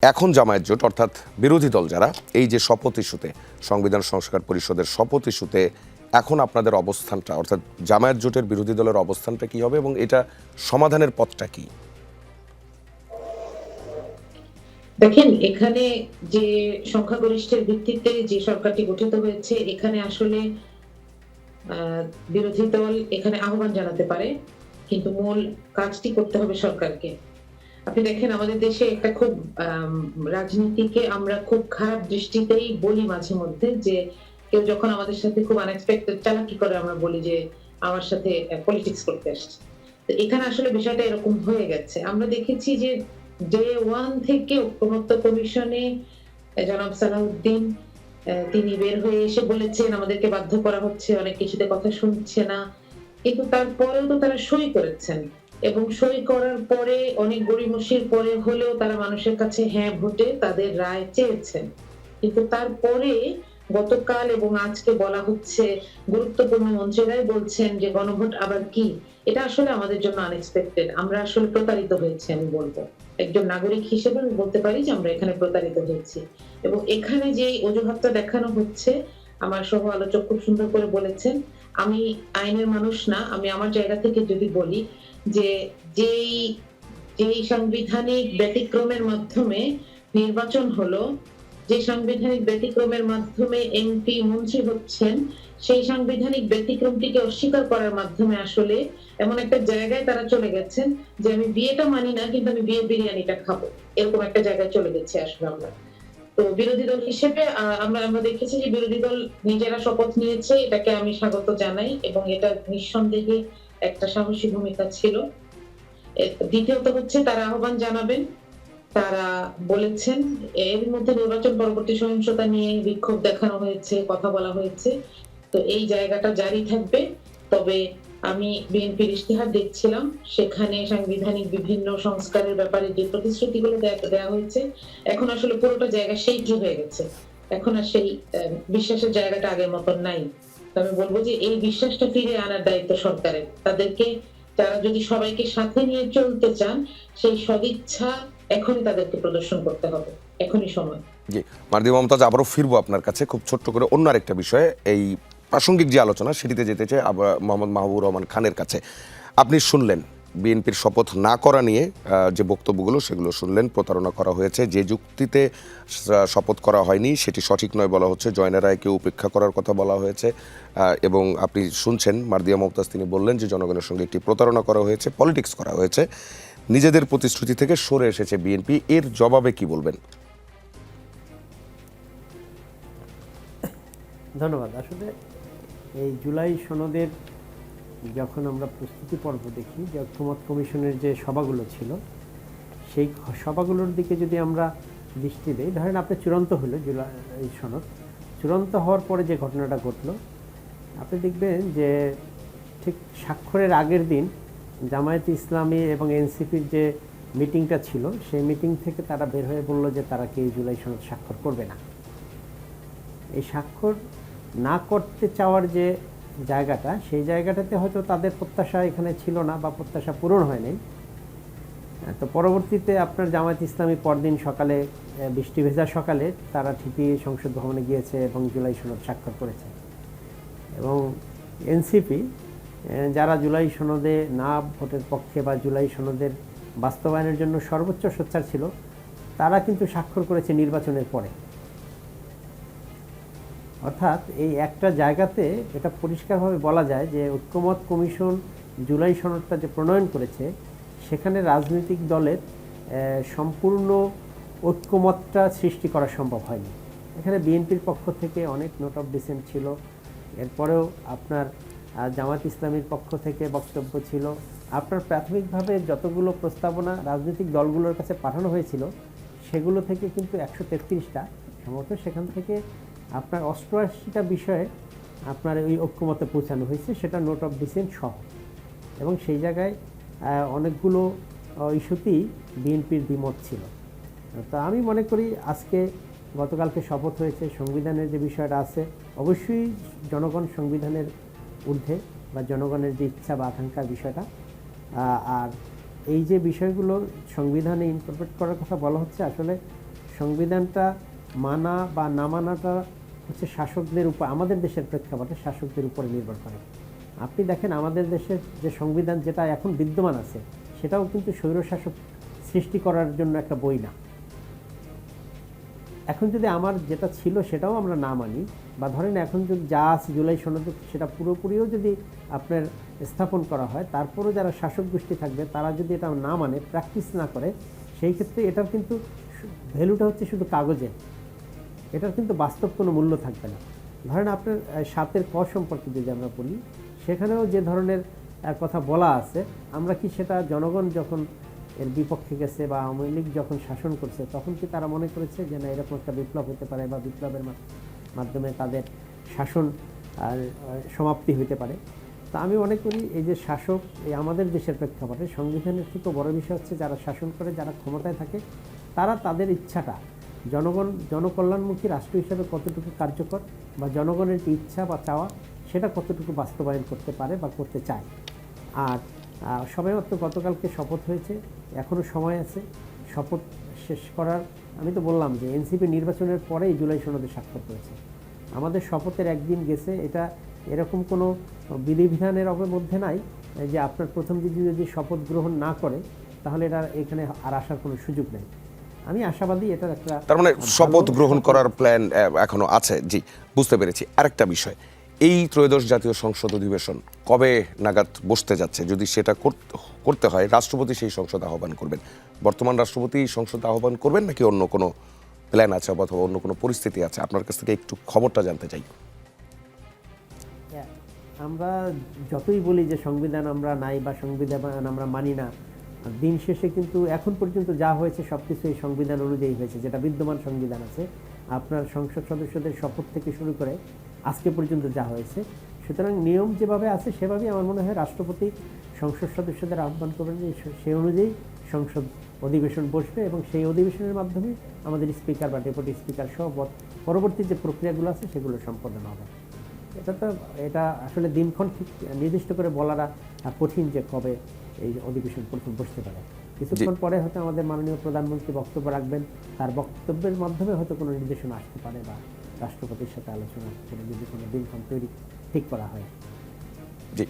এখন জামায়াত জোট অর্থাৎ বিরোধী দল যারা এই যে শপথ ইস্যুতে সংবিধান সংস্কার পরিষদের শপথ ইস্যুতে এখন আপনাদের অবস্থানটা অর্থাৎ জামায়াত জোটের বিরোধী দলের অবস্থানটা কি হবে এবং এটা সমাধানের পথটা কি? দেখেন, এখানে যে সংখ্যাগরিষ্ঠের ভিত্তিতে যে সরকারটি গঠিত হয়েছে, এখানে আসলে বিরোধী দল এখানে আহ্বান জানাতে পারে, কিন্তু মূল কাজটি করতে হবে সরকারকে। আপনি দেখেন, আমাদের দেশে একটা খুব রাজনীতিকে আমরা খুব খারাপ দৃষ্টিতেই বলি মাঝে মধ্যে, যে কেউ যখন আমাদের সাথে খুব আনএক্সপেক্টেড চালাকি করে আমরা বলি যে আমার সাথে পলিটিক্স করতে আসছে। তো এখানে আসলে বিষয়টা এরকম হয়ে গেছে। আমরা দেখেছি যে ডে ওয়ান থেকে ঐকমত্য কমিশনে জনাব সালাউদ্দিন তিনি বের হয়ে এসে বলেছেন আমাদেরকে বাধ্য করা হচ্ছে, অনেক কিছুতে কথা শুনছে না, কিন্তু তারপরেও তো তারা সই করেছেন এবং সই করার পরে অনেক গড়িমসির পরে হলেও তারা মানুষের কাছে হ্যাঁ ভোটে তাদের রায় চেয়েছেন। কিন্তু তারপরে গতকাল এবং আজকে বলা হচ্ছে, গুরুত্বপূর্ণ মন্ত্রীরাই বলছেন যে গণভোট আবার কি। এটা আসলে আমাদের জন্য আনএক্সপেক্টেড। আমরা আসলে প্রতারিত হয়েছি, আমি বলবো একজন নাগরিক হিসেবে আমি বলতে পারি যে আমরা এখানে প্রতারিত হয়েছি। এবং এখানে যে অজুহাতটা দেখানো হচ্ছে, আমার সহ আলোচক খুব সুন্দর করে বলেছেন, আমি আইনের মানুষ না, আমি আমার জায়গা থেকে যদি বলি যে যেই যেই সাংবিধানিক ব্যতিক্রমের মাধ্যমে নির্বাচন হলো, যে সাংবিধানিক ব্যতিক্রমের মাধ্যমে এমপি মন্ত্রী হচ্ছেন, সেই সাংবিধানিক ব্যতিক্রমটিকে অস্বীকার করার মাধ্যমে আসলে এমন একটা জায়গায় তারা চলে গেছেন যে আমি বিয়েটা মানি না, কিন্তু আমি বিয়ের বিরিয়ানিটা খাবো, এরকম একটা জায়গায় চলে গেছে আসলে আমরা। তো বিরোধী দল হিসেবে আমরা দেখেছি যে বিরোধী দল নিজেরা শপথ নিয়েছে, এটাকে আমি স্বাগত জানাই এবং এটা নিঃসন্দেহে একটা সাহসী ভূমিকা ছিল। দ্বিতীয়ত হচ্ছে তারা আহ্বান জানাবেন, তারা বলেছেন এর মধ্যে নির্বাচন পরবর্তী সহিংসতা নিয়ে বিক্ষোভ দেখানো হয়েছে, কথা বলা হয়েছে, তো এই জায়গাটা জারি থাকবে। তবে আমি বিএনপির ইশতেহার দেখছিলাম, সেখানে সাংবিধানিক বিভিন্ন সংস্কারের ব্যাপারে যে প্রতিশ্রুতিগুলো দেওয়া হয়েছে, এখন আসলে পুরোটা জায়গা সেই কি হয়ে গেছে, এখন আর সেই বিশ্বাসের জায়গাটা আগের মতন নাই। আমি বলবো যে এই বিশ্বাসটা ফিরে আনার দায়িত্ব সরকারের। তাদেরকে, তারা যদি সবাইকে সাথে নিয়ে চলতে চান, সেই সদিচ্ছা এখনই তাদেরকে প্রদর্শন করতে হবে, এখনই সময়। জি, মার্দিয়া মমতাজ, আবারও ফিরবো আপনার কাছে খুব ছোট্ট করে অন্য আরেকটা বিষয়ে। এই প্রাসঙ্গিক যে আলোচনা সেটিতে যেতে চাই আবার মোহাম্মদ মাহবুবুর রহমান খানের কাছে। আপনি শুনলেন বিএনপির শপথ না করা নিয়ে যে বক্তব্যগুলো, সেগুলো শুনলেন। প্রতারণা করা হয়েছে, যে যুক্তিতে শপথ করা হয়নি সেটি সঠিক নয় বলা হচ্ছে, জয়না রায়কে উপেক্ষা করার কথা বলা হয়েছে। এবং আপনি শুনছেন মার্দিয়া মমতাজ, তিনি বললেন যে জনগণের সঙ্গে একটি প্রতারণা করা হয়েছে, পলিটিক্স করা হয়েছে, নিজেদের প্রতিশ্রুতি থেকে সরে এসেছে বিএনপি। এর জবাবে কি বলবেন? ধন্যবাদ। আসলে এই জুলাই সনদের যখন আমরা প্রস্তুতি পর্ব দেখি, যে ঐকমত্য কমিশনের যে সভাগুলো ছিল, সেই সভাগুলোর দিকে যদি আমরা দৃষ্টি দিই, ধরেন আপনি চূড়ান্ত হলো জুলাই সনদ, চূড়ান্ত হওয়ার পরে যে ঘটনাটা ঘটলো, আপনি দেখবেন যে ঠিক স্বাক্ষরের আগের দিন জামায়াত ইসলামী এবং এনসিপির যে মিটিংটা ছিল, সেই মিটিং থেকে তারা বের হয়ে বলল যে তারা কি জুলাই সনদ স্বাক্ষর করবে না। এই স্বাক্ষর না করতে চাওয়ার যে জায়গাটা, সেই জায়গাটাতে হয়তো তাদের প্রত্যাশা এখানে ছিল না বা প্রত্যাশা পূরণ হয়নি। তো পরবর্তীতে আপনার জামায়াত ইসলামী পরদিন সকালে, বৃষ্টি ভেজা সকালে, তারা ঠিকই সংসদ ভবনে গিয়েছে এবং জুলাই সনদ স্বাক্ষর করেছে। এবং এনসিপি, যারা জুলাই সনদে না ভোটের পক্ষে বা জুলাই সনদের বাস্তবায়নের জন্য সর্বোচ্চ সোচ্চার ছিল, তারা কিন্তু স্বাক্ষর করেছে নির্বাচনের পরে। অর্থাৎ এই একটা জায়গাতে এটা পরিষ্কারভাবে বলা যায় যে ঐকমত্য কমিশন জুলাই সনদটা যে প্রণয়ন করেছে, সেখানে রাজনৈতিক দলের সম্পূর্ণ ঐকমত্যটা সৃষ্টি করা সম্ভব হয়নি। এখানে বিএনপির পক্ষ থেকে অনেক নোট অফ ডিসেন্ট ছিল, এরপরেও আপনার জামাত ইসলামীর পক্ষ থেকে বক্তব্য ছিল, আপনার প্রাথমিকভাবে যতগুলো প্রস্তাবনা রাজনৈতিক দলগুলোর কাছে পাঠানো হয়েছিল, সেগুলো থেকে কিন্তু 133টা সম্ভবত, সেখান থেকে আপনার 88টা বিষয়ে আপনার ওই ঐক্যমতে পৌঁছানো হয়েছে, সেটা নোট অফ ডিসেন্ট সহ। এবং সেই জায়গায় অনেকগুলো ইস্যুতেই বিএনপির দ্বিমত ছিল। তো আমি মনে করি আজকে, গতকালকে শপথ হয়েছে, সংবিধানের যে বিষয়টা আছে, অবশ্যই জনগণ সংবিধানের ঊর্ধ্বে, বা জনগণের যে ইচ্ছা বা আকাঙ্ক্ষার বিষয়টা। আর এই যে বিষয়গুলো সংবিধানে ইনকর্পোরেট করার কথা বলা হচ্ছে, আসলে সংবিধানটা মানা বা না মানাটা হচ্ছে শাসকদের উপর, আমাদের দেশের প্রেক্ষাপটে শাসকদের উপরে নির্ভর করে। আপনি দেখেন আমাদের দেশের যে সংবিধান যেটা এখন বিদ্যমান আছে সেটাও কিন্তু স্বৈরশাসক সৃষ্টি করার জন্য একটা বই না। এখন যদি আমার যেটা ছিল সেটাও আমরা না মানি, বা ধরেন এখন যদি যা আছে জুলাই সনদে সেটা পুরোপুরিও যদি আপনার স্থাপন করা হয়, তারপরেও যারা শাসক গোষ্ঠী থাকবে তারা যদি এটা না মানে, প্র্যাকটিস না করে, সেই ক্ষেত্রে এটার কিন্তু ভ্যালুটা হচ্ছে শুধু কাগজে, এটার কিন্তু বাস্তব কোনো মূল্য থাকবে না। ধরেন আপনার ৭-এর ক সম্পর্কে যদি আমরা বলি, সেখানেও যে ধরনের কথা বলা আছে, আমরা কি সেটা জনগণ যখন এর বিপক্ষে গেছে বা আওয়ামী লীগ যখন শাসন করছে তখন কি তারা মনে করেছে যে না এরকম একটা বিপ্লব হতে পারে বা বিপ্লবের মাধ্যমে তাদের শাসন আর সমাপ্তি হতে পারে? তা আমি মনে করি এই যে শাসক, এই আমাদের দেশের প্রেক্ষাপটে সংবিধানের থেকে বড় বিষয় হচ্ছে যারা শাসন করে, যারা ক্ষমতায় থাকে, তারা তাদের ইচ্ছাটা জনকল্যাণমুখী রাষ্ট্র হিসেবে কতটুকু কার্যকর, বা জনগণের যে ইচ্ছা বা চাওয়া সেটা কতটুকু বাস্তবায়ন করতে পারে বা করতে চায়। আর সবেমাত্র গতকালকে শপথ হয়েছে, এখনও সময় আছে শপথ শেষ করার। আমি তো বললাম যে এনসিপি নির্বাচনের পরেই জুলাই সনদে স্বাক্ষর করেছে, আমাদের শপথের একদিন গেছে। এটা এরকম কোনো বিধিবিধানের মধ্যে নাই যে আপনার প্রথম দিন যদি শপথ গ্রহণ না করে তাহলে এটা এখানে আর আসার কোনো সুযোগ নেই। আমি আশাবাদী এটার একটা, তার মানে শপথ গ্রহণ করার প্ল্যান এখনো আছে। জি, বুঝতে পেরেছি। আরেকটা বিষয়, এই ত্রয়োদশ জাতীয় সংসদ অধিবেশন কবে নাগাদ বসতে যাচ্ছে? যদি সেটা করতে হয়, রাষ্ট্রপতি সেই সংসদ আহ্বান করবেন। বর্তমান রাষ্ট্রপতি সংসদ আহ্বান করবেন নাকি অন্য কোনো প্ল্যান আছে অথবা অন্য কোনো পরিস্থিতি আছে? আপনার কাছ থেকে একটু খবরটা জানতে চাই। আমরা যতই বলি যে সংবিধান আমরা নাই বা সংবিধান আমরা মানি না, দিন শেষে কিন্তু এখন পর্যন্ত যা হয়েছে সব কিছু এই সংবিধান অনুযায়ী হয়েছে, যেটা বিদ্যমান সংবিধান আছে। আপনার সংসদ সদস্যদের শপথ থেকে শুরু করে আজকে পর্যন্ত যা হয়েছে, সুতরাং নিয়ম যেভাবে আছে সেভাবেই আমার মনে হয় রাষ্ট্রপতি সংসদ সদস্যদের আহ্বান করবেন, সেই অনুযায়ী সংসদ অধিবেশন বসবে এবং সেই অধিবেশনের মাধ্যমে আমাদের স্পিকার বা ডেপুটি স্পিকার সহ পরবর্তী যে প্রক্রিয়াগুলো আছে সেগুলো সম্পন্ন হবে। এটা আসলে দিনক্ষণ ঠিক নির্দিষ্ট করে বলাটা কঠিন যে কবে এই অধিবেশন প্রথম বসতে পারে। কিছুক্ষণ পরে হয়তো আমাদের মাননীয় প্রধানমন্ত্রী বক্তব্য রাখবেন, তার বক্তব্যের মাধ্যমে হয়তো কোনো নির্দেশনা আসতে পারে বা রাষ্ট্রপতির সাথে আলোচনা করে যদি কোনো দিনক্ষণ ঠিক করা হয়। জি।